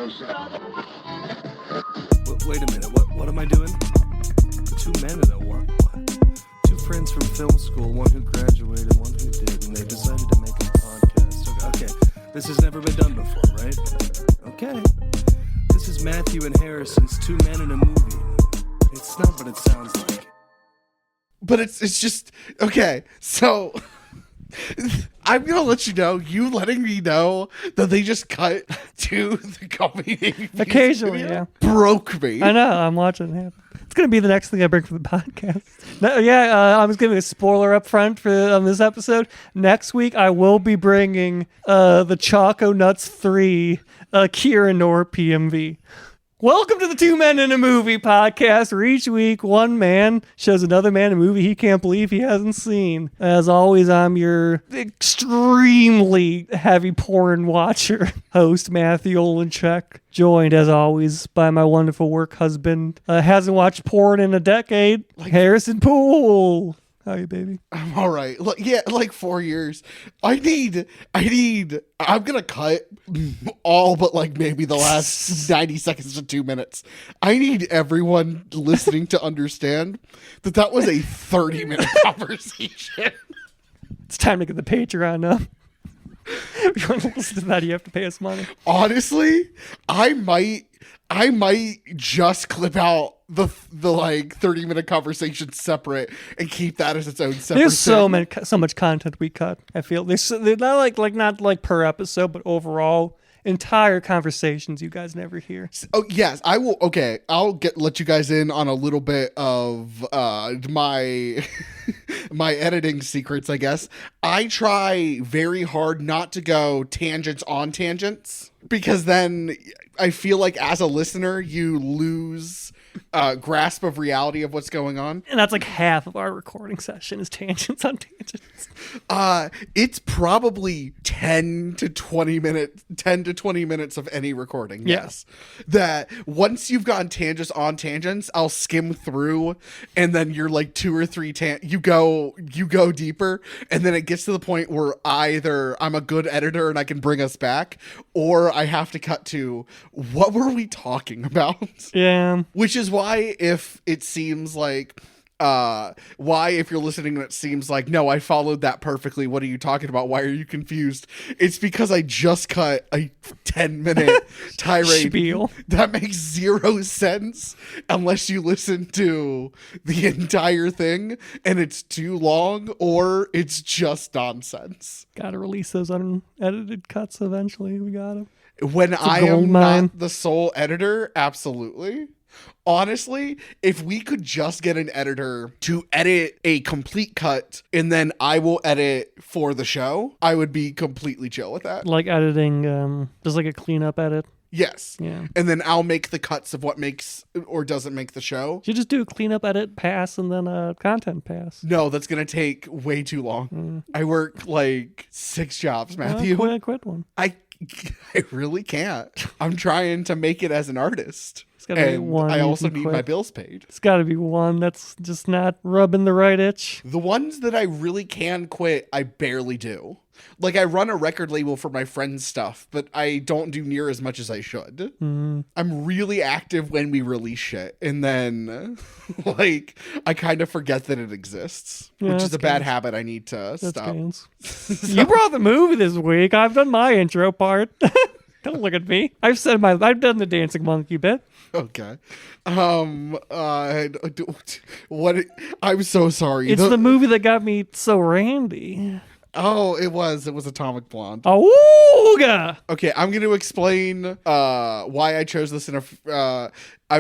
Wait a minute, what am I doing? Two men and a what? Two friends from film school, one who graduated, one who did, and they decided to make a podcast. Okay, this has never been done before, right? Okay. This is Matthew and Harrison's Two Men in a Movie. It's not what it sounds like. But it's just, okay, so I'm going to let you know, you letting me know that they just cut to the company name occasionally, yeah, broke me. I know, I'm watching it. It's going to be the next thing I bring for the podcast. I was giving a spoiler up front for this episode. Next week, I will be bringing the Choco Nuts 3 Kira Nor PMV. Welcome to the Two Men in a Movie podcast, where each week one man shows another man a movie he can't believe he hasn't seen. As always, I'm your extremely heavy porn watcher, host Matthew Olenchek, joined as always by my wonderful work husband. Hasn't watched porn in a decade, Harrison Poole. How are you, baby? I'm all right. Like 4 years. I'm going to cut all but like maybe the last 90 seconds to 2 minutes. I need everyone listening to understand that was a 30-minute conversation. It's time to get the Patreon up. If you want to listen to that, you have to pay us money. Honestly, I might just clip out the like 30-minute conversation separate and keep that as its own separate There's thing. so much content we cut. I feel they're not like per episode, but overall entire conversations you guys never hear. Oh yes, I will. Okay, I'll let you guys in on a little bit of my my editing secrets, I guess. I try very hard not to go tangents on tangents, because then I feel like as a listener you lose grasp of reality of what's going on. And that's like half of our recording session is tangents on tangents. It's probably 10 to 20 minutes of any recording. Yeah. Yes. That once you've gone tangents on tangents, I'll skim through, and then you're like 2 or 3 you go deeper, and then it gets to the point where either I'm a good editor and I can bring us back, or I have to cut to what were we talking about? Yeah. Which is why if it seems like if you're listening and it seems like, no, I followed that perfectly, what are you talking about, why are you confused, it's because I just cut a 10-minute tirade spiel that makes zero sense unless you listen to the entire thing, and it's too long or it's just nonsense. Gotta release those unedited cuts eventually. We gotta. When I am not the sole editor, absolutely. Honestly, if we could just get an editor to edit a complete cut and then I will edit for the show, I would be completely chill with that. Like editing, just like a cleanup edit. Yes. Yeah. And then I'll make the cuts of what makes or doesn't make the show. You just do a cleanup edit pass and then a content pass. No, that's going to take way too long. I work like 6 jobs, Matthew. I quit one. I really can't. I'm trying to make it as an artist. And I also need my bills paid. It's got to be one that's just not rubbing the right itch. The ones that I really can quit, I barely do. Like, I run a record label for my friend's stuff, but I don't do near as much as I should. I'm really active when we release shit, and then, like, I kind of forget that it exists, which is a bad habit I need to stop. You brought the movie this week. I've done my intro part. Don't look at me. I've done the dancing monkey bit. Okay. What? I'm so sorry. It's the movie that got me so randy. Oh, it was Atomic Blonde. Awooga! Okay, I'm going to explain why I chose this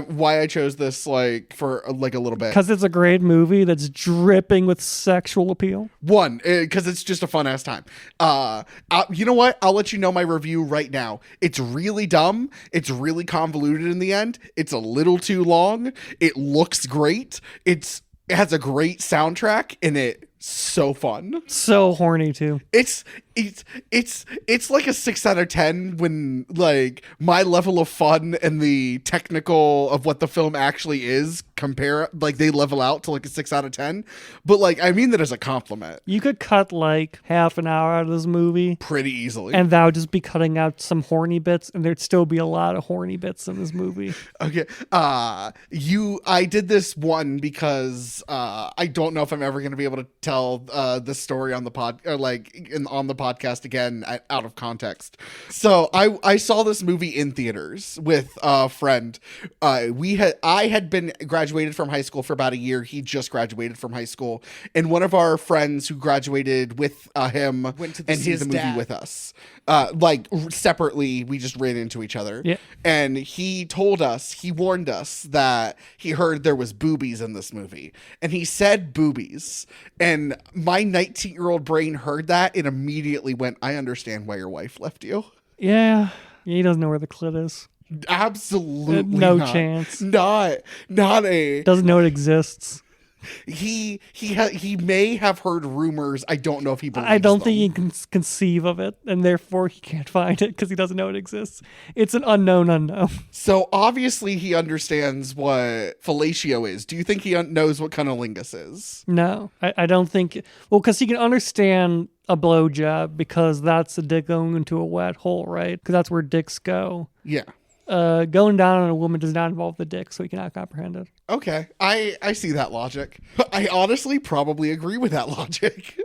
why I chose this for a little bit. Because it's a great movie that's dripping with sexual appeal. One, because it's just a fun ass time. You know what? I'll let you know my review right now. It's really dumb. It's really convoluted in the end. It's a little too long. It looks great. It has a great soundtrack, and it's so fun. So horny too. it's like a 6 out of 10 when like my level of fun and the technical of what the film actually is compare, like they level out to like a 6 out of 10. But like I mean that as a compliment. You could cut like half an hour out of this movie Pretty easily. and that would just be cutting out some horny bits, and there'd still be a lot of horny bits in this movie. Okay. I did this one because I don't know if I'm ever going to be able to tell this story on the on the podcast again out of context. So I saw this movie in theaters with a friend. I had been graduated from high school for about a year. He just graduated from high school, and one of our friends who graduated with him went to see the movie with us. Like separately, we just ran into each other. Yeah. And he warned us that he heard there was boobies in this movie. And he said boobies. And my 19-year-old brain heard that and immediately went, I understand why your wife left you. Yeah. He doesn't know where the clit is. Absolutely No not. chance. Not a... Doesn't know it exists. He may have heard rumors. I don't know if he believes I don't them. think he can conceive of it, and therefore he can't find it because he doesn't know it exists. It's an unknown unknown. So obviously he understands what fellatio is. Do you think he knows what cunnilingus is? No, I don't think. Well, because he can understand a blowjob because that's a dick going into a wet hole, right? Because that's where dicks go. Yeah. Going down on a woman does not involve the dick, so he cannot comprehend it. Okay, I see that logic. I honestly probably agree with that logic.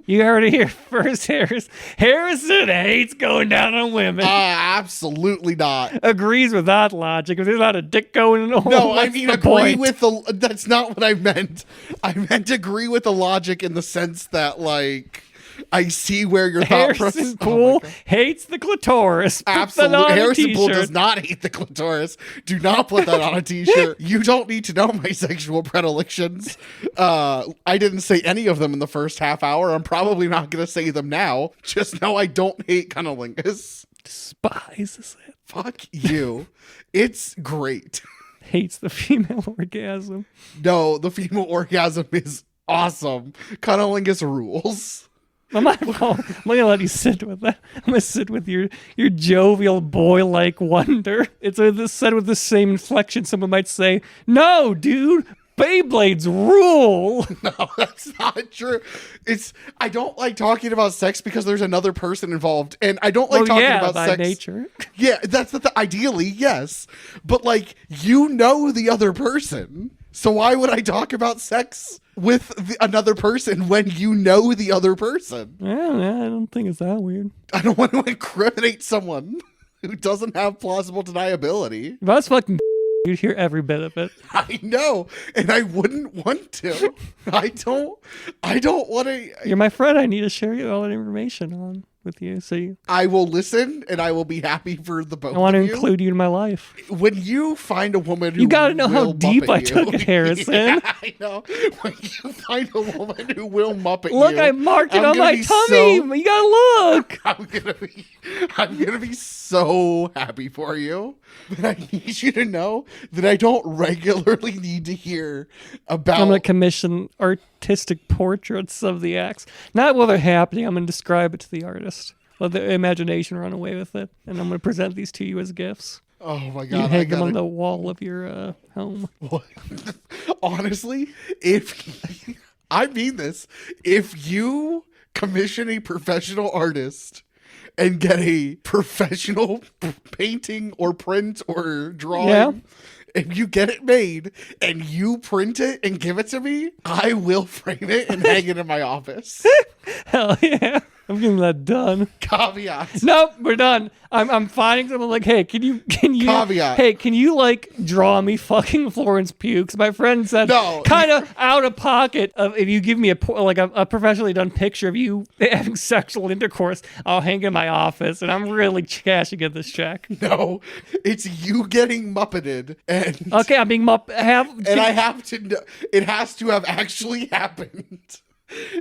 You heard it here first, Harrison hates going down on women. Absolutely not. Agrees with that logic. If there's not a dick going in a hole, No, I what's mean the agree point? with the. That's not what I meant. I meant agree with the logic in the sense that like I see where your thought process. Harrison Poole hates the clitoris. Put that Absolutely. on a Harrison Poole t-shirt. does not hate the clitoris. Do not put that on a t-shirt. You don't need to know my sexual predilections. I didn't say any of them in the first half hour. I'm probably not going to say them now. Just know I don't hate cunnilingus. Despises it. Fuck you. It's great. Hates the female orgasm. No, the female orgasm is awesome. Cunnilingus rules. I'm not gonna let you sit with that. I'm gonna sit with your jovial boy-like wonder. It's said with the same inflection. Someone might say, "No, dude, Beyblades rule." No, that's not true. I don't like talking about sex because there's another person involved, and I don't like talking about by sex. nature. Yeah, that's ideally, yes. But like, you know the other person. So why would I talk about sex with another person when you know the other person? Yeah, I don't think it's that weird. I don't want to incriminate someone who doesn't have plausible deniability. If I was fucking, you'd hear every bit of it. I know, and I wouldn't want to. I don't want to. You're my friend. I need to share you all that information with you. So I will listen, and I will be happy for the both I want to of you. include you in my life. When you find a woman who You got to know how will deep Muppet I you- took it, Harrison. Yeah, I know. When you find a woman who will Muppet you. Look, I marked it I'm on gonna my be tummy. You gotta look. I'm gonna be so happy for you. But I need you to know that I don't regularly need to hear about. I'm gonna commission artistic portraits of the acts. Not while they're happening. I'm gonna describe it to the artist. Let the imagination run away with it, and I'm gonna present these to you as gifts. Oh my You god! hang them on the wall of your home. Honestly, if I mean this, if you commission a professional artist and get a professional painting or print or drawing, Yeah. if you get it made and you print it and give it to me, I will frame it and hang it in my office. Hell yeah! I'm getting that done. Caveat. Nope, we're done. I'm finding someone like, hey, can you Caveat. Hey, can you like draw me fucking Florence Pugh? 'Cause my friend said, No. kind of out of pocket. If you give me a professionally done picture of you having sexual intercourse, I'll hang it in my office, and I'm really cashing in this check. No, it's you getting Muppeted and Okay, I'm being I have to know, it has to have actually happened.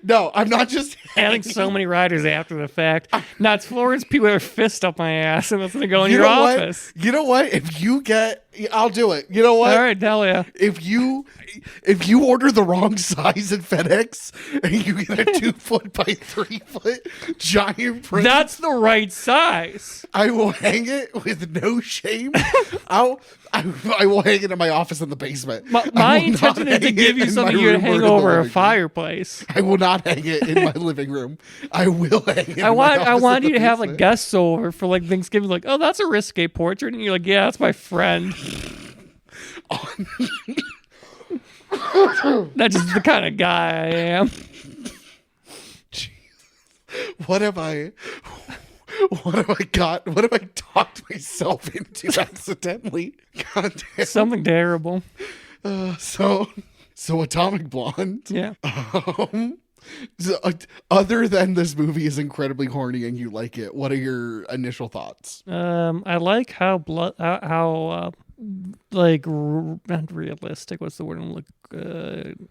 No, I'm not just adding so many writers after the fact. Now it's Florence Pugh with her fist up my ass, and that's gonna go in your know what? office. You know what? If you get Yeah, I'll do it. You know what? All right, hell yeah. If you order the wrong size at FedEx and you get a 2 foot by 3 foot giant print, That's the right size. I will hang it with no shame. I will hang it in my office in the basement. My intention is to give you something you to hang over a fireplace. I will not hang it in my living room. I will hang it. I want you to have like guests over for like Thanksgiving. Like, oh, that's a risque portrait, and you're like, yeah, that's my friend. That's just the kind of guy I am. What have I talked myself into accidentally? God damn. Something terrible. So Atomic Blonde. Yeah. So, other than this movie is incredibly horny and you like it, what are your initial thoughts? I like how not realistic. What's the word?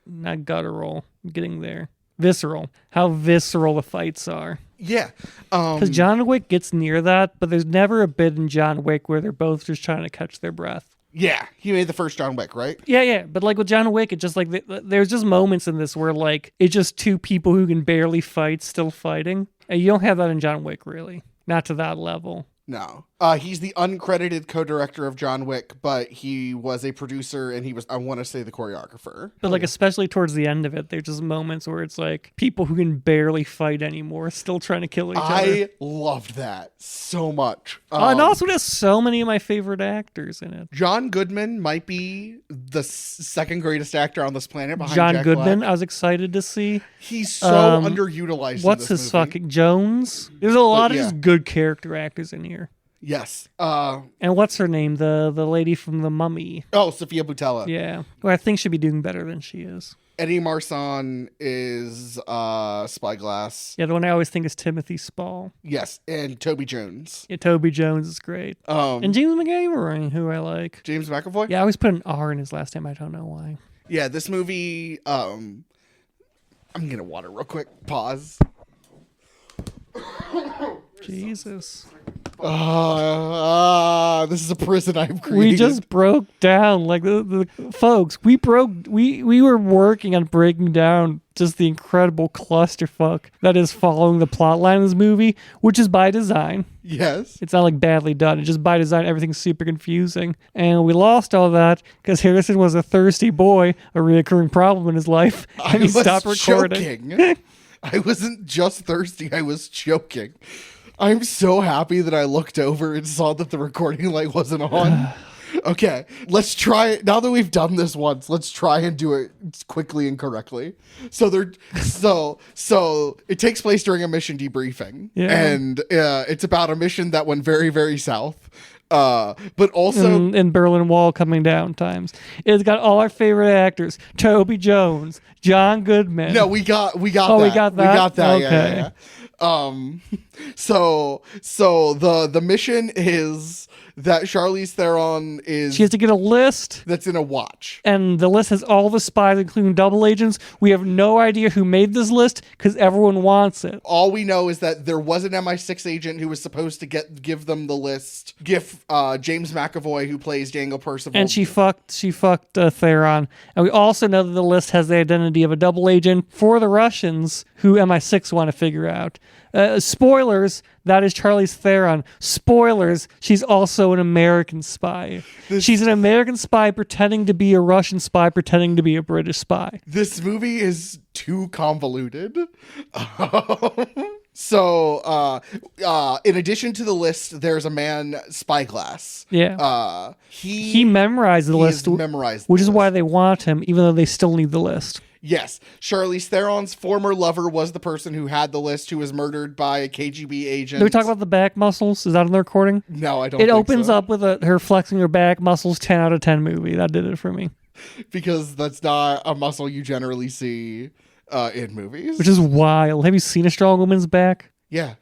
Not guttural. I'm getting there. Visceral. How visceral the fights are. Yeah. Because John Wick gets near that, but there's never a bit in John Wick where they're both just trying to catch their breath. Yeah, he made the first John Wick, right? Yeah. But like with John Wick, it just like there's just moments in this where like it's just two people who can barely fight still fighting. And you don't have that in John Wick, really. Not to that level. No. He's the uncredited co-director of John Wick, but he was a producer and he was, I want to say, the choreographer. But like, especially towards the end of it, there's just moments where it's like people who can barely fight anymore still trying to kill each other. I loved that so much. And also it has so many of my favorite actors in it. John Goodman might be the second greatest actor on this planet behind John Jack Goodman, Black. I was excited to see. He's so underutilized What's in his this movie. fucking Jones? There's a lot of yeah. just good character actors in here. Yes. And what's her name? The lady from The Mummy. Oh, Sophia Boutella. Yeah. Who I think should be doing better than she is. Eddie Marsan is Spyglass. Yeah, the one I always think is Timothy Spall. Yes, and Toby Jones. Yeah, Toby Jones is great. And James McAvoy, who I like. James McAvoy? Yeah, I always put an R in his last name. I don't know why. Yeah, this movie, I'm gonna water real quick. Pause. Jesus. This is a prison I've created. We just broke down like the folks. We were working on breaking down just the incredible clusterfuck that is following the plot line of this movie, which is by design. Yes. It's not like badly done. It's just by design. Everything's super confusing. And we lost all that because Harrison was a thirsty boy, a reoccurring problem in his life. And he stopped recording. Choking. I wasn't just thirsty. I was choking. I'm so happy that I looked over and saw that the recording light wasn't on. Okay, let's try it. Now that we've done this once, let's try and do it quickly and correctly. So it takes place during a mission debriefing. Yeah. And it's about a mission that went very, very south. But also in Berlin Wall coming down times. It's got all our favorite actors: Toby Jones, John Goodman. No, we got Oh, that. we got that? We got that. Okay. Yeah. So the mission is that Charlize Theron is She has to get a list, that's in a watch. and the list has all the spies, including double agents. We have no idea who made this list because everyone wants it. All we know is that there was an MI6 agent who was supposed to give them the list. James McAvoy, who plays Daniel Percival, And she fucked Theron. And we also know that the list has the identity of a double agent for the Russians who MI6 want to figure out. Spoilers, that is Charlize Theron. Spoilers, she's also an American spy. She's an American spy pretending to be a Russian spy, pretending to be a British spy. This movie is too convoluted. So, in addition to the list, there's a man, Spyglass. Yeah. He memorized the list, memorized which the is list. why they want him, even though they still need the list. Yes. Charlize Theron's former lover was the person who had the list, who was murdered by a KGB agent. Did we talk about the back muscles? Is that in the recording? No, I don't It think opens so. up with her flexing her back muscles, 10 out of 10 movie. That did it for me. Because that's not a muscle you generally see in movies. Which is wild. Have you seen a strong woman's back? Yeah.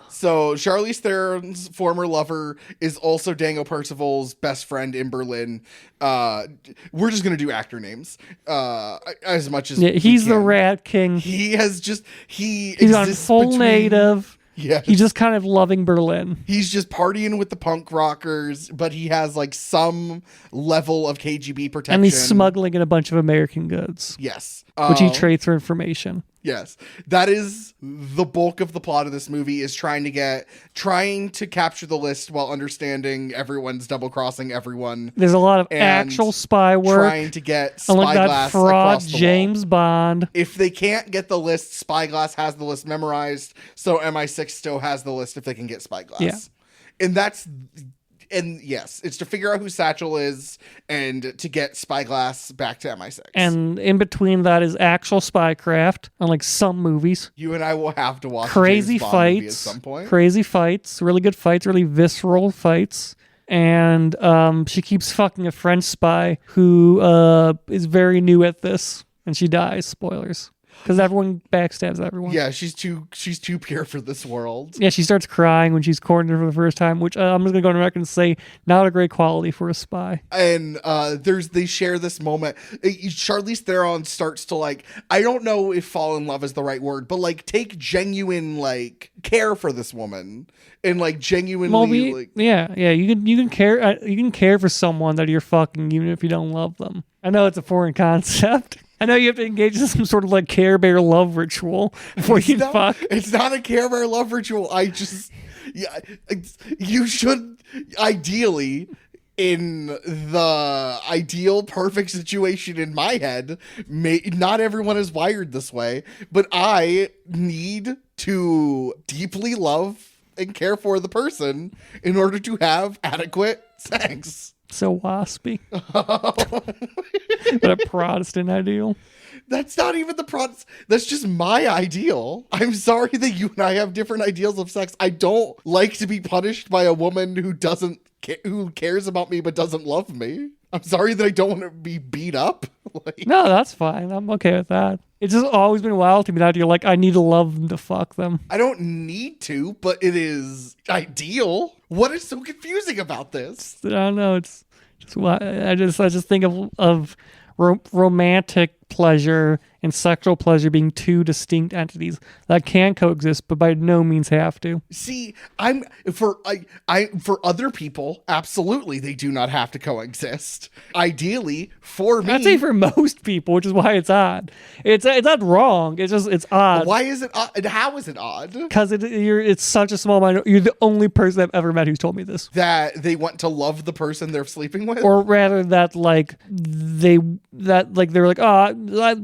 So Charlize Theron's former lover is also Daniel Percival's best friend in Berlin. We're just gonna do actor names as much as Yeah, he's we the can. Rat King. He has just He's on full native. Yeah. He's just kind of loving Berlin. He's just partying with the punk rockers, but he has like some level of KGB protection. And he's smuggling in a bunch of American goods. Yes. Which he trades for information. Yes. That is the bulk of the plot of this movie, is trying to capture the list while understanding everyone's double crossing everyone. There's a lot of actual spy work. Trying to get Unlike that Spyglass fraud across the James wall. Bond. If they can't get the list, Spyglass has the list memorized, so MI6 still has the list if they can get Spyglass. Yeah. And yes, it's to figure out who Satchel is and to get Spyglass back to MI6. And in between that is actual spycraft, unlike some movies. You and I will have to watch Crazy a James Bond movie at fights. some point. Crazy fights. Really good fights. Really visceral fights. And she keeps fucking a French spy who is very new at this. And she dies. Spoilers. Because everyone backstabs everyone. Yeah, she's too pure for this world. Yeah, she starts crying when she's cornered for the first time, which I'm just going to go on record and say, not a great quality for a spy. And they share this moment. Charlize Theron starts to, like, I don't know if fall in love is the right word, but like take genuine like care for this woman and like genuinely you can care for someone that you're fucking even if you don't love them. I know it's a foreign concept. I know you have to engage in some sort of like Care Bear love ritual before you fuck. It's not a Care Bear love ritual. You should ideally, in the ideal perfect situation in my head, not everyone is wired this way, but I need to deeply love and care for the person in order to have adequate sex. So waspy. But a Protestant ideal. That's not even that's just my ideal. I'm sorry that you and I have different ideals of sex. I don't like to be punished by a woman who cares about me but doesn't love me. I'm sorry that I don't want to be beat up. No, that's fine. I'm okay with that. It's just always been wild to me that you're like, I need to love them to fuck them. I don't need to, but it is ideal. What is so confusing about this? I don't know. It's just I just think of romantic pleasure and sexual pleasure being two distinct entities that can coexist, but by no means have to. See, for other people, absolutely, they do not have to coexist. Ideally, for me, I'd say for most people, which is why it's odd. It's not wrong. It's odd. Why is it odd? How is it odd? Because it's such a small minority. You're the only person I've ever met who's told me this. That they want to love the person they're sleeping with, or rather that they're like, oh,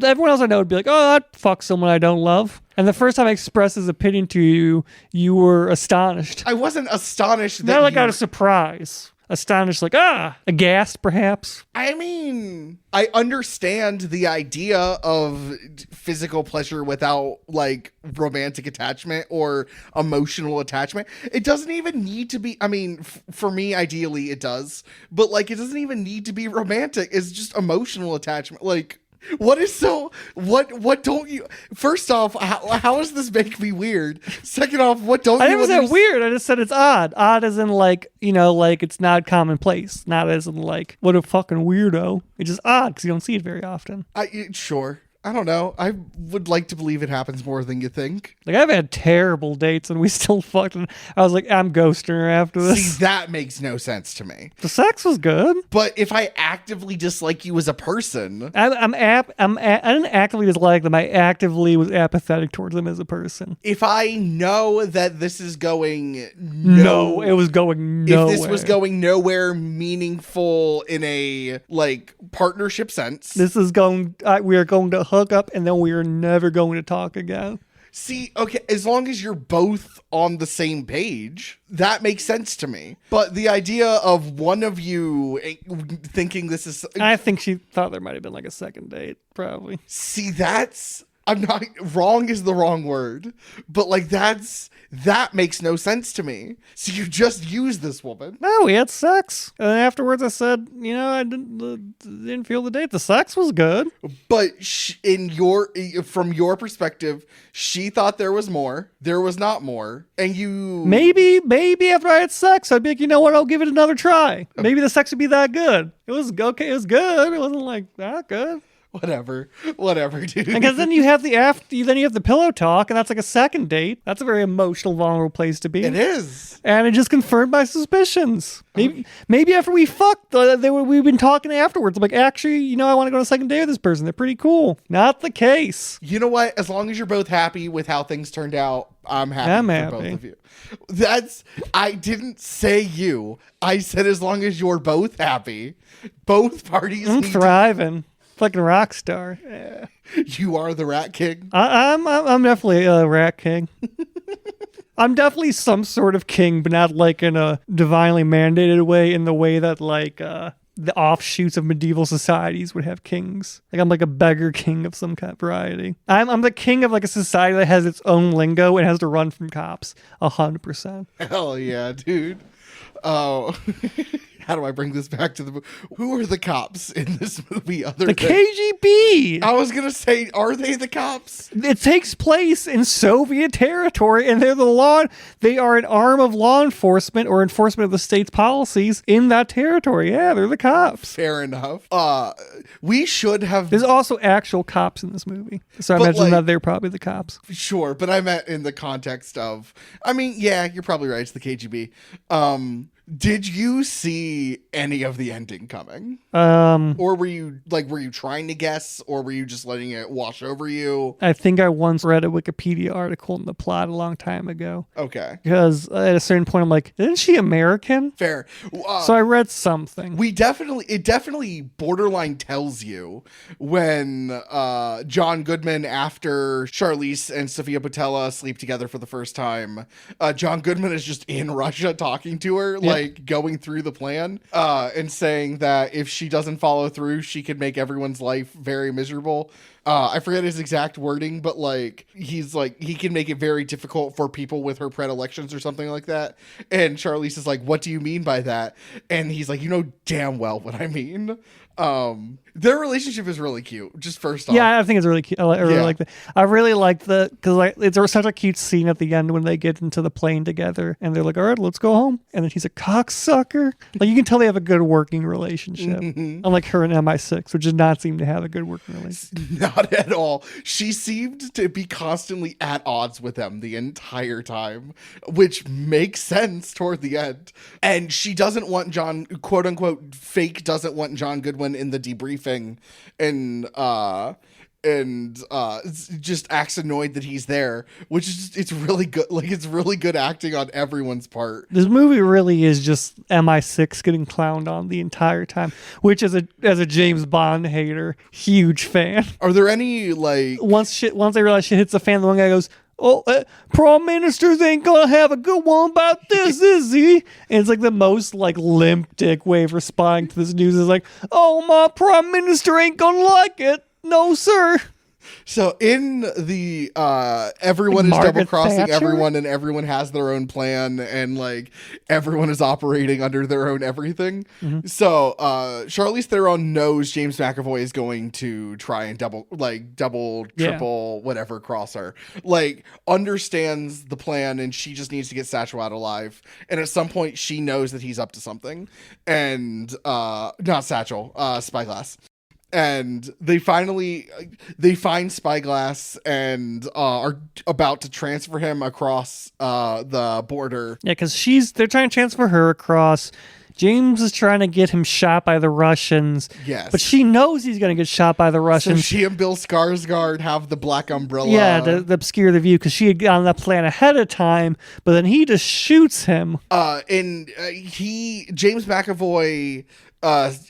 everyone else I know would be like, oh, I'd fuck someone I don't love. And the first time I expressed his opinion to you, you were astonished. I wasn't astonished. Not like out of surprise. Astonished, like, aghast, perhaps. I mean, I understand the idea of physical pleasure without, like, romantic attachment or emotional attachment. It doesn't even need to be, I mean, for me, ideally, it does. But, like, it doesn't even need to be romantic. It's just emotional attachment. Like, what don't you, first off, how does this make me weird? Second off, what don't you I never said weird, I just said it's odd. Odd as in like, like it's not commonplace. Not as in like, what a fucking weirdo. It's just odd because you don't see it very often. Sure. I don't know. I would like to believe it happens more than you think. Like, I've had terrible dates and we still fucked. And I was like, I'm ghosting her after this. See, that makes no sense to me. The sex was good. But if I actively dislike you as a person... I didn't actively dislike them. I actively was apathetic towards them as a person. If I know that this is going... It was going nowhere. If this was going nowhere meaningful in a, like, partnership sense... This is going... we are going to hook up and then we are never going to talk again. See, okay, as long as you're both on the same page, that makes sense to me. But the idea of one of you thinking this is... I think she thought there might have been like a second date, probably. See, I'm not... Wrong is the wrong word. But, like, that makes no sense to me. So you just used this woman. No, we had sex. And then afterwards I said, I didn't feel the date. The sex was good. But from your perspective, she thought there was more. There was not more. And you... Maybe after I had sex, I'd be like, you know what? I'll give it another try. Maybe the sex would be that good. It was okay. It was good. It wasn't like that good. Whatever, dude. Because then you have the pillow talk, and that's like a second date. That's a very emotional, vulnerable place to be. It is. And it just confirmed my suspicions. Maybe after we fucked, we've been talking afterwards. I'm like, actually, I want to go on a second date with this person. They're pretty cool. Not the case. You know what? As long as you're both happy with how things turned out, I'm happy for both of you. I didn't say you. I said as long as you're both happy. Both parties. I'm thriving. Fucking rock star. Yeah. You are the Rat King. I'm definitely a rat king. I'm definitely some sort of king, but not like in a divinely mandated way, in the way that like the offshoots of medieval societies would have kings. Like I'm like a beggar king of some kind of variety. I'm the king of like a society that has its own lingo and has to run from cops 100%. Hell yeah, dude. Oh. How do I bring this back to the movie? Who are the cops in this movie other than... KGB! I was going to say, are they the cops? It takes place in Soviet territory, and they are an arm of law enforcement or enforcement of the state's policies in that territory. Yeah, they're the cops. Fair enough. We should have... There's also actual cops in this movie. So I imagine that they're probably the cops. Sure, but I meant in the context of... I mean, yeah, you're probably right. It's the KGB. Did you see any of the ending coming? Or were you trying to guess, or were you just letting it wash over you? I think I once read a Wikipedia article in the plot a long time ago. Okay. Because at a certain point I'm like, isn't she American? Fair. So I read something. It definitely borderline tells you when John Goodman, after Charlize and Sofia Boutella sleep together for the first time, John Goodman is just in Russia talking to her, like going through the plan, and saying that if she doesn't follow through, she could make everyone's life very miserable. I forget his exact wording, but like he's like, he can make it very difficult for people with her predilections or something like that. And Charlize is like, what do you mean by that? And he's like, you know damn well what I mean. Their relationship is really cute. Just first off, yeah, I think it's really cute. I really like that. I really like because it's such a cute scene at the end when they get into the plane together and they're like, all right, let's go home. And then he's a cocksucker. Like you can tell they have a good working relationship. Unlike her and MI6, which does not seem to have a good working relationship. Not at all. She seemed to be constantly at odds with them the entire time, which makes sense toward the end. And she doesn't want John, quote unquote, fake doesn't want John Goodwin in the debriefing, and just acts annoyed that he's there, which is just, it's really good. Like it's really good acting on everyone's part. This movie really is just MI6 getting clowned on the entire time, which as a James Bond hater, huge fan. Are there any like once they realize shit hits the fan, the one guy goes, oh, Prime Ministers ain't gonna have a good one about this, is he? And it's like the most like limp dick way of responding to this news is like, oh, my Prime Minister ain't gonna like it. No, sir. So in the everyone like is double crossing Thatcher? everyone, and everyone has their own plan, and like everyone is operating under their own everything. Mm-hmm. So Charlize Theron knows James McAvoy is going to try and double, triple, whatever, cross her. Like understands the plan, and she just needs to get Satchel out alive. And at some point, she knows that he's up to something. And not Satchel, Spyglass. And they find Spyglass and are about to transfer him across the border. Yeah, because they're trying to transfer her across. James is trying to get him shot by the Russians. Yes. But she knows he's going to get shot by the Russians. So she and Bill Skarsgård have the black umbrella. Yeah, to obscure the view, because she had gotten that plan ahead of time, but then he just shoots him. James McAvoy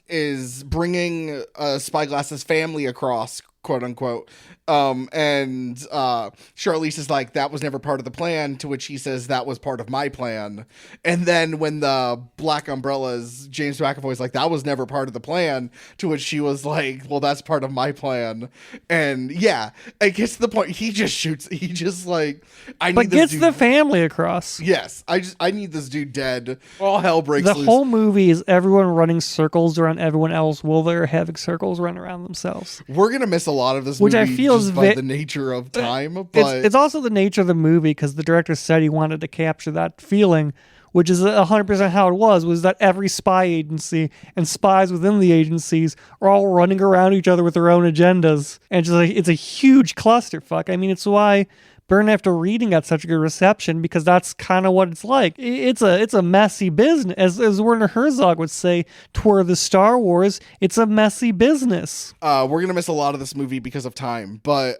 is bringing Spyglass's family across, quote unquote. And Charlize is like, that was never part of the plan, to which he says, that was part of my plan. And then when the black umbrellas, James McAvoy's like, that was never part of the plan, to which she was like, well, that's part of my plan. And yeah, it gets to the point, he just shoots, he just like, gets the family across. Yes, I need this dude dead. All hell breaks loose. The whole movie is everyone running circles around everyone else while they're having circles run around themselves. We're gonna miss a lot of this which movie I feel just by the nature of time, but it's also the nature of the movie, because the director said he wanted to capture that feeling which is 100% how it was that every spy agency and spies within the agencies are all running around each other with their own agendas. And just like, it's a huge clusterfuck. I mean, it's why Burn After Reading got such a good reception, because that's kind of what it's like. It's a messy business. As Werner Herzog would say, toward the Star Wars, it's a messy business. We're going to miss a lot of this movie because of time, but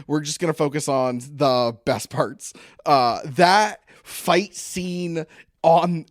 we're just going to focus on the best parts. That fight scene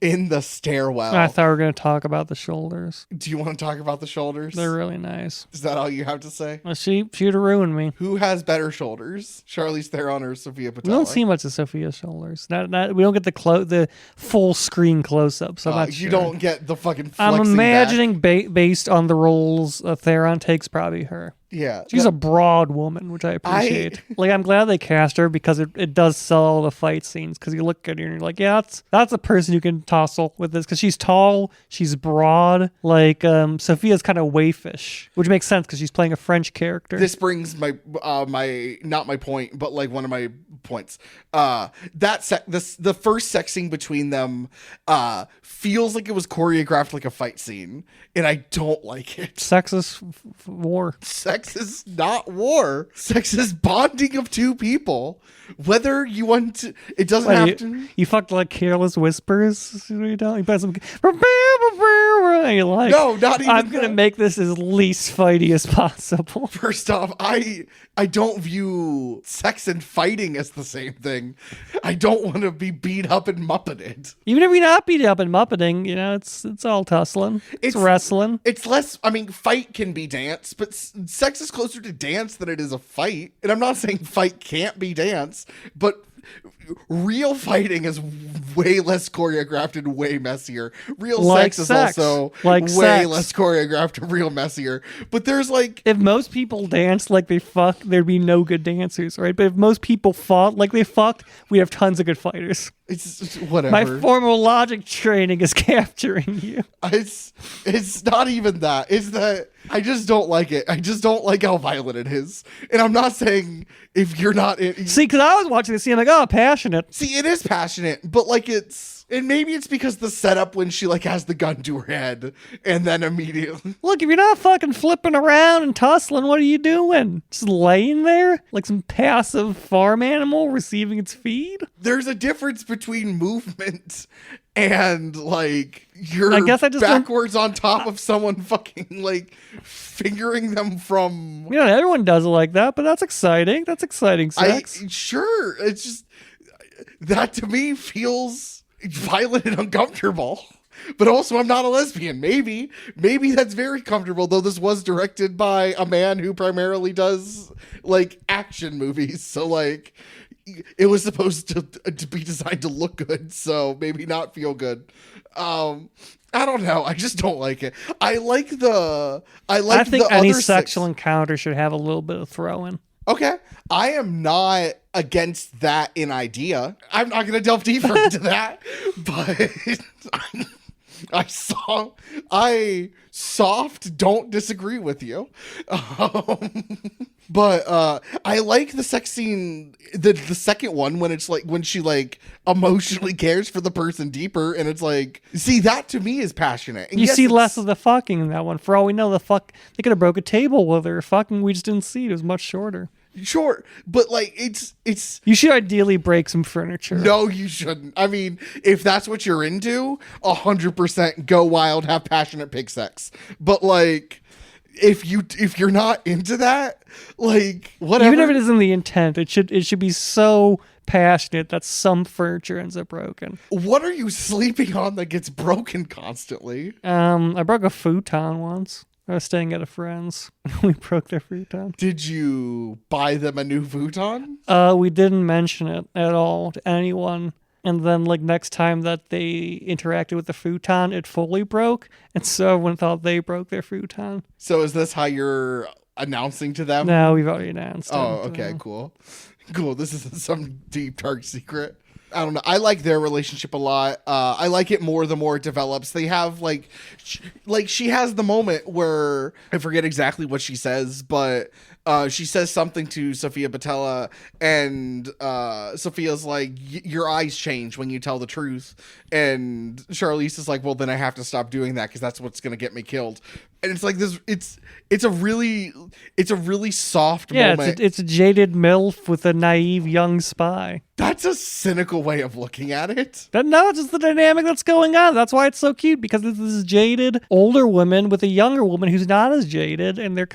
in the stairwell. I thought we were going to talk about the shoulders. Do you want to talk about the shoulders? They're really nice. Is that all you have to say? Well, she'd have ruined me. Who has better shoulders? Charlize Theron or Sophia Boutella? We don't see much of Sophia's shoulders. We don't get the full screen close-up, so I'm not sure. You don't get the fucking flexing I'm imagining based on the roles Theron takes, probably her. Yeah. She's a broad woman, which I appreciate. I'm glad they cast her, because it does sell all the fight scenes, because you look at her and you're like, yeah, that's a person you can tussle with this, because she's tall, she's broad. Sophia's kind of waifish, which makes sense because she's playing a French character. This brings my not my point, but like one of my points. The first sex scene between them feels like it was choreographed like a fight scene, and I don't like it. Sex is war. Sex is not war. Sex is bonding of two people. Whether you want to, it doesn't have to. You fucked like Careless Whispers. You put some. You like? No, not even. I'm gonna make this as least fighty as possible. First off, I don't view sex and fighting as the same thing. I don't want to be beat up and muppeted. Even if you're not beat up and muppeting, it's all tussling. It's wrestling. It's less. I mean, fight can be dance, but sex is closer to dance than it is a fight. And I'm not saying fight can't be dance, but real fighting is way less choreographed and way messier. Real sex is also way less choreographed and real messier. But there's if most people danced like they fucked, there'd be no good dancers, right? But if most people fought like they fucked, we'd have tons of good fighters. It's whatever. My formal logic training is capturing you. It's not even that. It's that I just don't like it. I just don't like how violent it is. And I'm not saying if you're not see, because I was watching the scene like, oh, passionate. See, it is passionate, but and maybe it's because the setup when she has the gun to her head and then immediately. Look, if you're not fucking flipping around and tussling, what are you doing? Just laying there like some passive farm animal receiving its feed? There's a difference between movement and you're I guess I just backwards on top of someone fucking fingering them from. Everyone does it like that, but that's exciting. That's exciting sex. Sure. It's just that to me feels violent and uncomfortable. But also, I'm not a lesbian. Maybe that's very comfortable, though this was directed by a man who primarily does action movies. So it was supposed to be designed to look good, so maybe not feel good. I don't know. I just don't like it. I think any sexual encounter should have a little bit of throwing. Okay. I am not against that in idea. I'm not going to delve deeper into that, but I don't disagree with you. But I like the sex scene, the second one, when it's when she emotionally cares for the person deeper, and it's see, that to me is passionate. And you see less of the fucking in that one. For all we know, they could have broke a table with her. Fucking, we just didn't see it. It was much shorter. Sure, but it's you should ideally break some furniture. No, you shouldn't. I mean, if that's what you're into, 100% go wild, have passionate pig sex. But if you're not into that, whatever. Even if it isn't the intent, it should be so passionate that some furniture ends up broken. What are you sleeping on that gets broken constantly? I broke a futon once. I was staying at a friend's. We broke their futon. Did you buy them a new futon? We didn't mention it at all to anyone. And then, next time that they interacted with the futon, it fully broke. And so everyone thought they broke their futon. So is this how you're announcing to them? No, we've already announced it. Oh, okay, cool. Cool. This isn't some deep, dark secret. I don't know. I like their relationship a lot. I like it more the more it develops. They have like she has the moment where I forget exactly what she says, but she says something to Sophia Botella, and Sophia's like, your eyes change when you tell the truth. And Charlize is like, well, then I have to stop doing that because that's what's going to get me killed. And it's like this, it's a really soft moment. It's a jaded MILF with a naive young spy. That's a cynical way of looking at it. No, it's just the dynamic that's going on. That's why it's so cute, because this is jaded older woman with a younger woman who's not as jaded, and their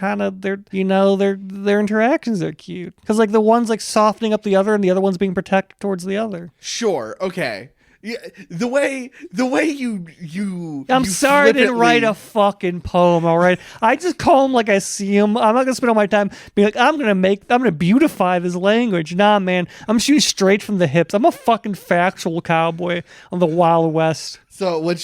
interactions are cute. Because like the one's like softening up the other, and the other one's being protective towards the other. Sure, okay. Yeah, the way you I'm sorry I didn't write a fucking poem, all right? I just call them like I see them. I'm not gonna spend all my time being like, I'm gonna beautify this language. Nah, man, I'm shooting straight from the hips. I'm a fucking factual cowboy on the Wild West. So when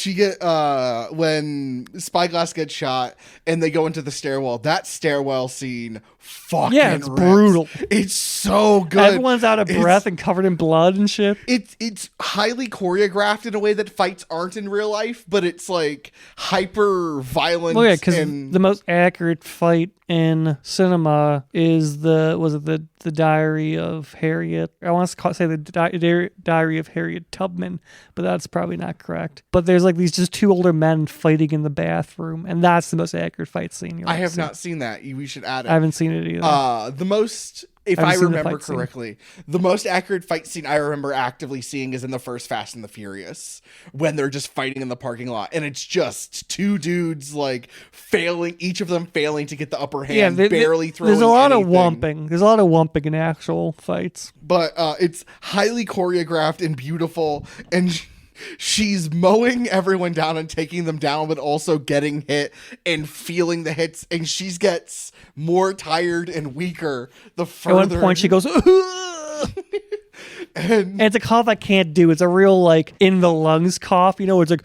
Spyglass gets shot and they go into the stairwell, that stairwell scene fucking it's rips. brutal. It's so good. Everyone's out of breath and covered in blood and shit. It's highly choreographed in a way that fights aren't in real life, but it's like hyper violent. Well, yeah, because the most accurate fight in cinema is the Diary of Harriet. I want to say the Diary of Harriet Tubman, but that's probably not correct. But there's like these just two older men fighting in the bathroom, and that's the most accurate fight scene. I have not seen that. We should add it. I haven't seen it either. The most, if I remember correctly, the most accurate fight scene I remember actively seeing is in the first Fast and the Furious, when they're just fighting in the parking lot, and it's just two dudes like each of them failing to get the upper hand, barely throwing. There's a lot anything. of wumping. There's a lot of wumping in actual fights, but it's highly choreographed and beautiful, and she's mowing everyone down and taking them down, but also getting hit and feeling the hits, and she gets more tired and weaker the further. At one point she goes and it's a cough I can't do. It's a real like in the lungs cough, it's like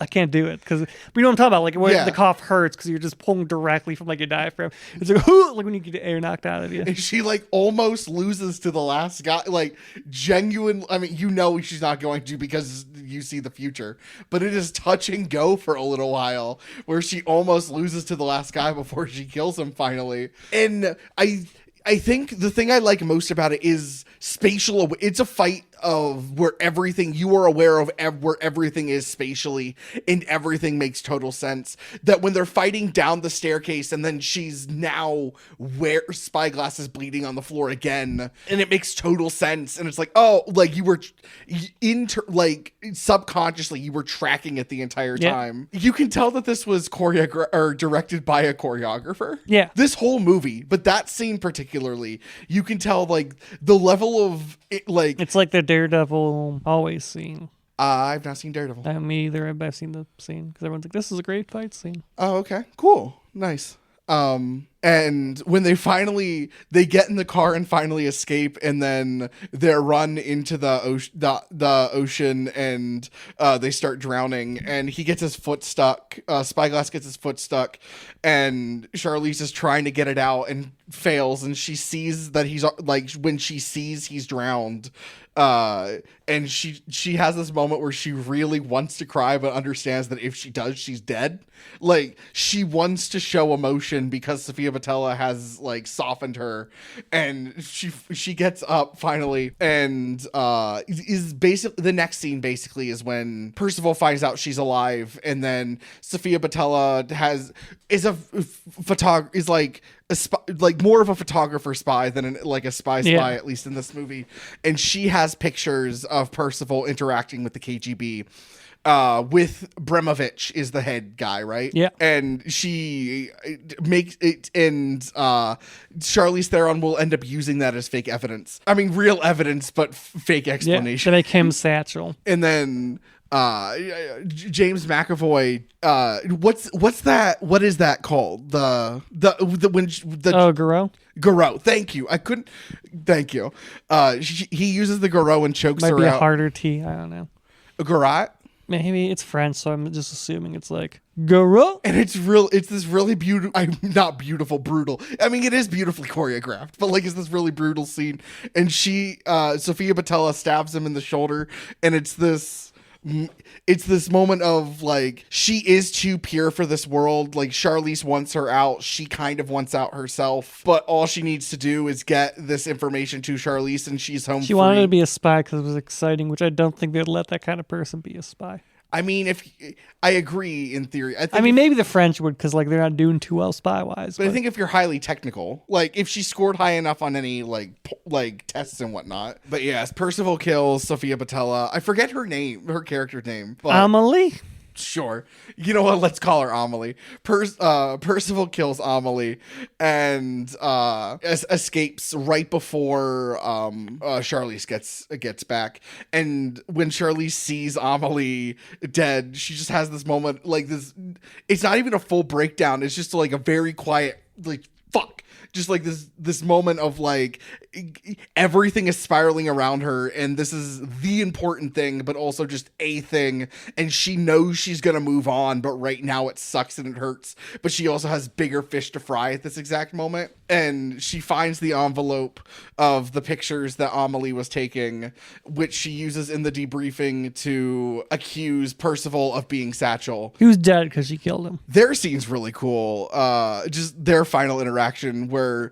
I can't do it, because we know what I'm talking about, like where the cough hurts because you're just pulling directly from like your diaphragm. It's like like when you get the air knocked out of you. And she like almost loses to the last guy, like genuine. I mean, she's not going to, because you see the future, but it is touch and go for a little while where she almost loses to the last guy before she kills him finally. And I think the thing I like most about it is spatial. It's a fight of where everything you are aware of, where everything is spatially, and everything makes total sense. That when they're fighting down the staircase, and then she's now where Spyglass is bleeding on the floor again, and it makes total sense. And it's like, oh, like you were subconsciously you were tracking it the entire time. You can tell that this was directed by a choreographer. Yeah, this whole movie, but that scene particularly, you can tell like the level of it, like it's like the Daredevil always scene. I've not seen Daredevil. Me either. I've seen the scene because everyone's like, "This is a great fight scene." Oh, okay, cool, nice. And when they get in the car and finally escape, and then they're run into the ocean, and they start drowning, and he gets his foot stuck. Spyglass gets his foot stuck, and Charlize is trying to get it out and fails, and she sees that when she sees he's drowned, and she has this moment where she really wants to cry, but understands that if she does, she's dead. Like, she wants to show emotion because Sophia Botella has like softened her, and she gets up finally, and is basically the next scene basically is when Percival finds out she's alive, and then Sophia Botella is like more of a photographer spy than a spy, at least in this movie. And she has pictures of Percival interacting with the KGB, with Bremovich is the head guy, right? Yeah. And she makes it, and Charlize Theron will end up using that as fake evidence. I mean, real evidence, but fake explanation. To make him satchel. And then James McAvoy, what's that? What is that called? Garou. Garou. Thank you. Thank you. He uses the Garou and chokes her out. Might be a harder T. I don't know. A Garou? Maybe it's French, so I'm just assuming it's like Girl. And it's this really beautiful, not beautiful, brutal. I mean, it is beautifully choreographed, but like it's this really brutal scene. And Sophia Boutella stabs him in the shoulder, and it's this moment of like, she is too pure for this world. Like, Charlize wants her out. She kind of wants out herself, but all she needs to do is get this information to Charlize, and she's home. She wanted to be a spy because it was exciting, which I don't think they'd let that kind of person be a spy. I mean, I agree in theory. I mean, maybe the French would, because like they're not doing too well spy-wise. But I think if you're highly technical, like if she scored high enough on any like tests and whatnot. But yes, Percival kills Sophia Boutella. I forget her character name. But Amelie? Sure. You know what? Let's call her Amelie. Percival kills Amelie and escapes right before Charlize gets back. And when Charlize sees Amelie dead, she just has this moment like this. It's not even a full breakdown. It's just like a very quiet, like, fuck. Just like this moment of like everything is spiraling around her, and this is the important thing, but also just a thing, and she knows she's gonna move on, but right now it sucks and it hurts, but she also has bigger fish to fry at this exact moment. And she finds the envelope of the pictures that Amelie was taking, which she uses in the debriefing to accuse Percival of being Satchel. He was dead because she killed him. Their scene's really cool. Just their final interaction where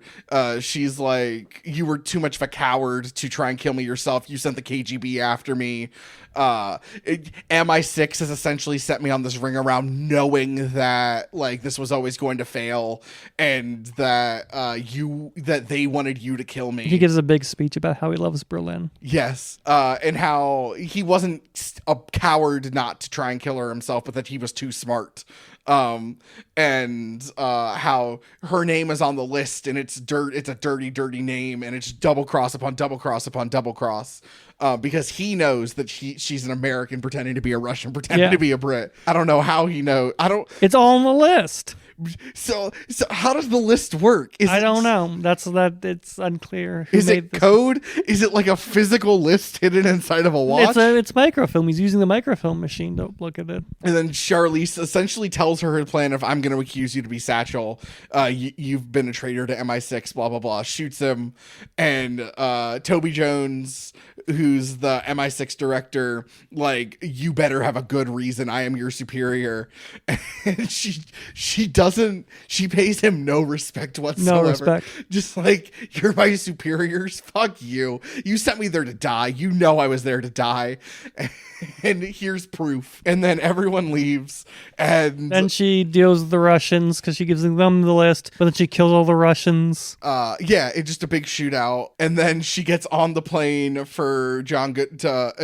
she's like, you were too much of a coward to try and kill me yourself. You sent the KGB after me. MI6 has essentially set me on this ring around, knowing that like this was always going to fail, and that that they wanted you to kill me. He gives a big speech about how he loves Berlin. Yes, and how he wasn't a coward not to try and kill her himself, but that he was too smart. And how her name is on the list, and it's a dirty name, and it's double cross upon double cross upon double cross. Because he knows that she's an American pretending to be a Russian, pretending to be a Brit. I don't know how he knows. It's all on the list. So how does the list work? I don't know. It's unclear. Is it code? Is it like a physical list hidden inside of a watch? It's microfilm. He's using the microfilm machine to look at it. And then Charlize essentially tells her plan of, I'm going to accuse you to be Satchel. You've been a traitor to MI6, blah, blah, blah. Shoots him. And Toby Jones, who's the MI6 director, like, you better have a good reason. I am your superior. And she pays him no respect whatsoever. No respect. Just like, you're my superiors. Fuck you. You sent me there to die. You know I was there to die. And here's proof. And then everyone leaves. And then she deals with the Russians because she gives them the list, but then she kills all the Russians. It's just a big shootout. And then she gets on the plane for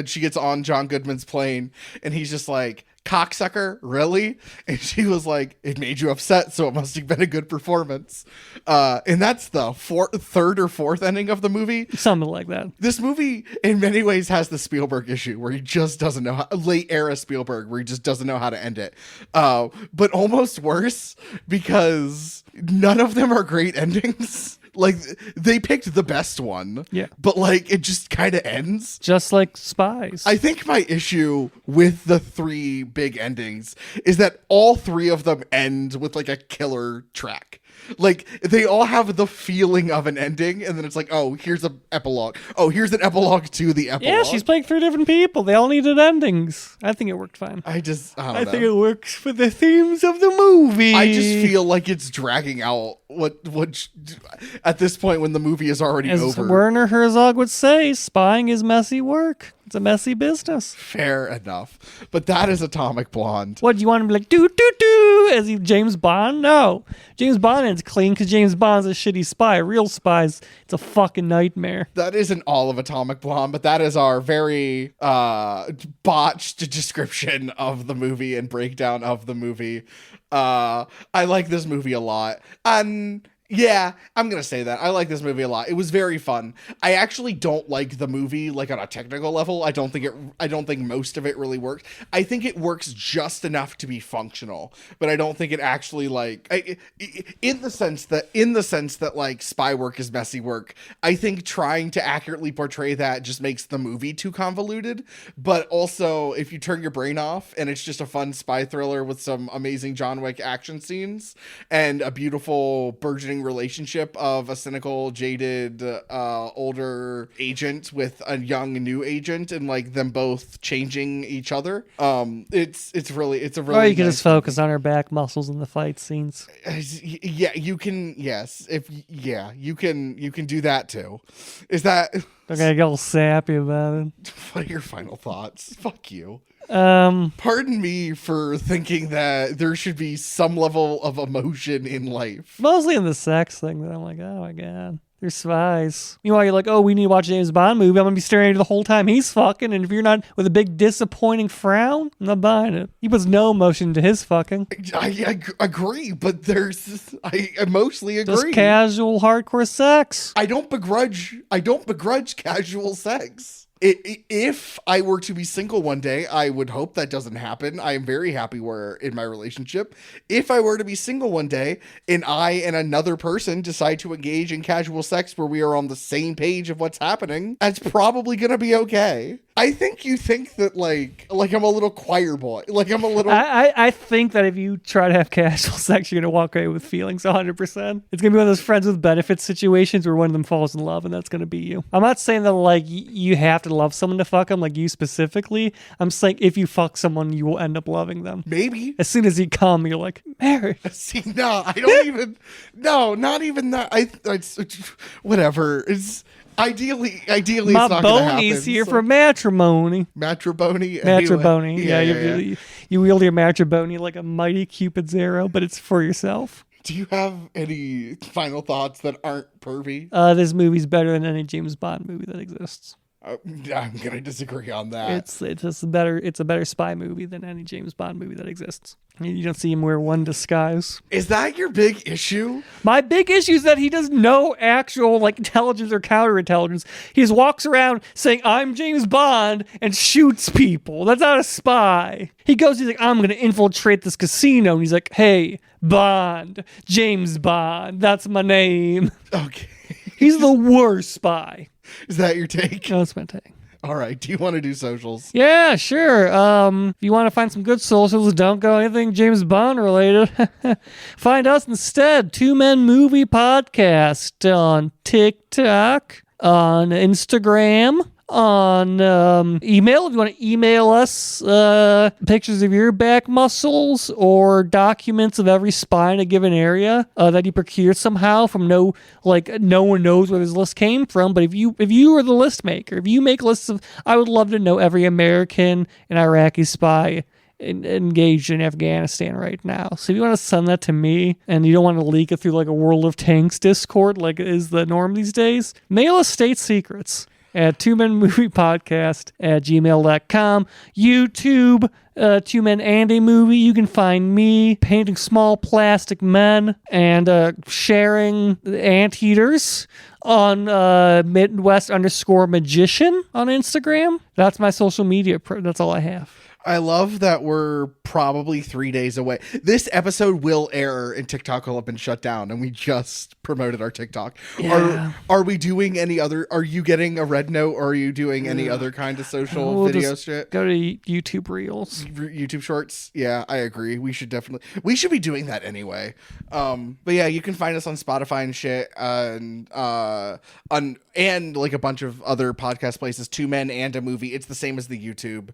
she gets on John Goodman's plane, and he's just like, cocksucker, really? And she was like, it made you upset, so it must have been a good performance. And that's the third or fourth ending of the movie. Something like that. This movie, in many ways, has the Spielberg issue where he just doesn't know late era Spielberg, where he just doesn't know how to end it. But almost worse, because none of them are great endings. Like, they picked the best one. Yeah. But, like, it just kind of ends. Just like Spies. I think my issue with the three big endings is that all three of them end with, like, a killer track. Like, they all have the feeling of an ending, and then it's like, oh, here's an epilogue. Oh, here's an epilogue to the epilogue. Yeah, she's playing 3 different people. They all needed endings. I think it worked fine. I don't know. think it works for the themes of the movie. I just feel like it's dragging out what at this point when the movie is already As over. Werner Herzog would say, spying is messy work. It's a messy business. Fair enough. But that is Atomic Blonde. What, do you want him to be like, do, as he James Bond? No. James Bond ends clean because James Bond's a shitty spy. Real spies, it's a fucking nightmare. That isn't all of Atomic Blonde, but that is our very botched description of the movie and breakdown of the movie. I like this movie a lot. And Yeah, I'm gonna say that. I like this movie a lot. It was very fun. I actually don't like the movie like on a technical level. I don't think most of it really works. I think it works just enough to be functional, but I don't think it actually in the sense that like spy work is messy work. I think trying to accurately portray that just makes the movie too convoluted. But also, if you turn your brain off and it's just a fun spy thriller with some amazing John Wick action scenes and a beautiful burgeoning relationship of a cynical, jaded, older agent with a young new agent, and like them both changing each other. It's a really Or you can nice just focus on her back muscles in the fight scenes. Yeah, you can. Yes, you can do that too. Is that? They're gonna get all sappy about it. What are your final thoughts? Fuck you. Um, Pardon me for thinking that there should be some level of emotion in life. Mostly in the sex thing that I'm like, oh my god, they're spies. Meanwhile, you're like, oh, we need to watch a James Bond movie. I'm gonna be staring at you the whole time he's fucking, and if you're not with a big disappointing frown, I'm not buying it. He puts no emotion to his fucking. I agree, but I mostly agree. Just casual, hardcore sex. I don't begrudge casual sex. If I were to be single one day, I would hope that doesn't happen. I am very happy in my relationship. If I were to be single one day and I and another person decide to engage in casual sex where we are on the same page of what's happening, that's probably going to be okay. I think you think that like I'm a little choir boy. Like I'm a little... I think that if you try to have casual sex, you're going to walk away with feelings 100%. It's going to be one of those friends with benefits situations where one of them falls in love, and that's going to be you. I'm not saying that like you have to love someone to fuck them, like you specifically. I'm saying if you fuck someone, you will end up loving them. Maybe. As soon as you come, you're like, married. See, no, I don't even... No, not even that. Whatever. It's... Ideally, my it's not going to happen. Bony's here for matrimony. Matrimony? Matrimony. Anyway. Yeah. You wield your matrimony like a mighty Cupid's arrow, but it's for yourself. Do you have any final thoughts that aren't pervy? This movie's better than any James Bond movie that exists. I'm gonna disagree on that. It's a better spy movie than any James Bond movie that exists. I mean, you don't see him wear one disguise. Is that your big issue? My big issue is that he does no actual like intelligence or counterintelligence. He just walks around saying, "I'm James Bond," and shoots people. That's not a spy. He's like, "I'm gonna infiltrate this casino," and he's like, "Hey, Bond, James Bond, that's my name." Okay. He's the worst spy. Is that your take? No, that's my take. All right. Do you want to do socials? Yeah, sure. If you want to find some good socials, don't go anything James Bond related. Find us instead, Two Men Movie Podcast on TikTok, on Instagram, on email. If you want to email us pictures of your back muscles or documents of every spine in a given area that you procured somehow from no one knows where this list came from. But if you are the list maker, if you make lists of, I would love to know every American and Iraqi spy engaged in Afghanistan right now. So if you want to send that to me and you don't want to leak it through like a World of Tanks Discord like is the norm these days, mail us state secrets at Two Men Movie Podcast at gmail.com. YouTube, Two Men and a Movie. You can find me painting small plastic men and sharing anteaters on Midwest_magician on Instagram. That's my social media. That's all I have. I love that we're probably 3 days away. This episode will air and TikTok will have been shut down, and we just promoted our TikTok. Yeah. Are we doing any other? Are you getting a red note, or are you doing any other kind of social video shit? Go to YouTube Reels, YouTube Shorts. Yeah, I agree. We should be doing that anyway. But yeah, you can find us on Spotify and shit, and like a bunch of other podcast places. Two Men and a Movie. It's the same as the YouTube.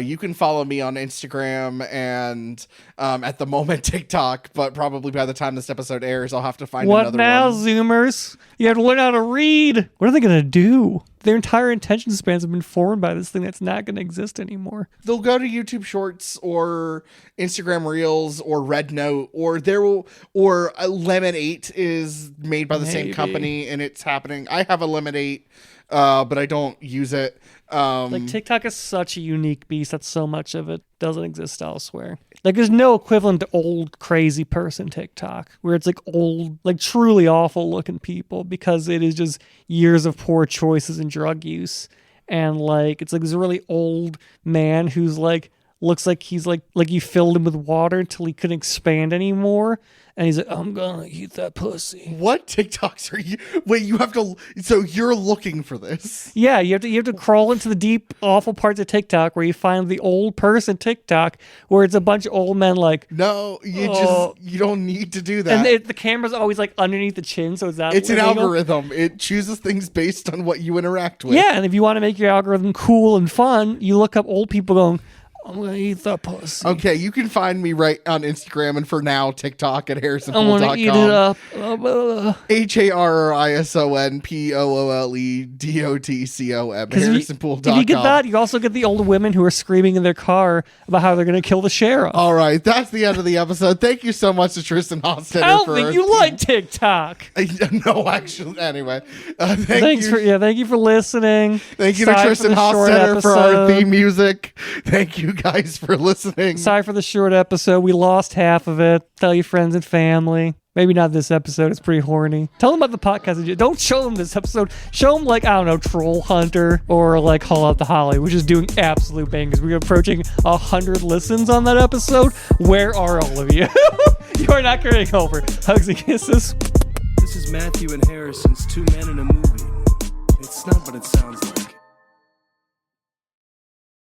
You can follow me on Instagram and at the moment TikTok, but probably by the time this episode airs, I'll have to find another one. What now, Zoomers? You have to learn how to read. What are they going to do? Their entire attention spans have been formed by this thing that's not going to exist anymore. They'll go to YouTube Shorts or Instagram Reels or Red Note or Lemon 8 is made by the same company and it's happening. I have a Lemon 8, but I don't use it. Like TikTok is such a unique beast that so much of it doesn't exist elsewhere. Like there's no equivalent to old crazy person TikTok where it's like old, like truly awful looking people because it is just years of poor choices and drug use. And like it's like this really old man who's like looks like he's like you filled him with water until he couldn't expand anymore. And he's like, I'm gonna eat that pussy. What TikToks are you? Wait, you have to. So you're looking for this? Yeah, you have to crawl into the deep, awful parts of TikTok where you find the old person TikTok where it's a bunch of old men like. No, you don't need to do that. And the camera's always like underneath the chin, so it's an algorithm. It chooses things based on what you interact with. Yeah, and if you want to make your algorithm cool and fun, you look up old people going, I'm gonna eat that pussy. Okay, you can find me right on Instagram and for now TikTok at harrisonpoole.com. I'm gonna eat it up. HARRISONPOOLEDOTCOM. harrisonpoole.com. If you get that, you also get the old women who are screaming in their car about how they're gonna kill the sheriff. All right, that's the end of the episode. Thank you so much to Tristan Hostetter. I don't think you like TikTok. No, actually. Anyway, thank you for listening. Thank you to Tristan Hostetter for our theme music. Thank you guys for listening. Sorry for the short episode. We lost half of it. Tell your friends and family. Maybe not this episode. It's pretty horny. Tell them about the podcast. Don't show them this episode. Show them like, I don't know, Troll Hunter or like Haul Out the Holly, which is doing absolute bangers. We're approaching 100 listens on that episode. Where are all of you? You are not carrying over. Hugs and kisses. This is Matthew and Harrison's Two Men in a Movie. It's not what it sounds like.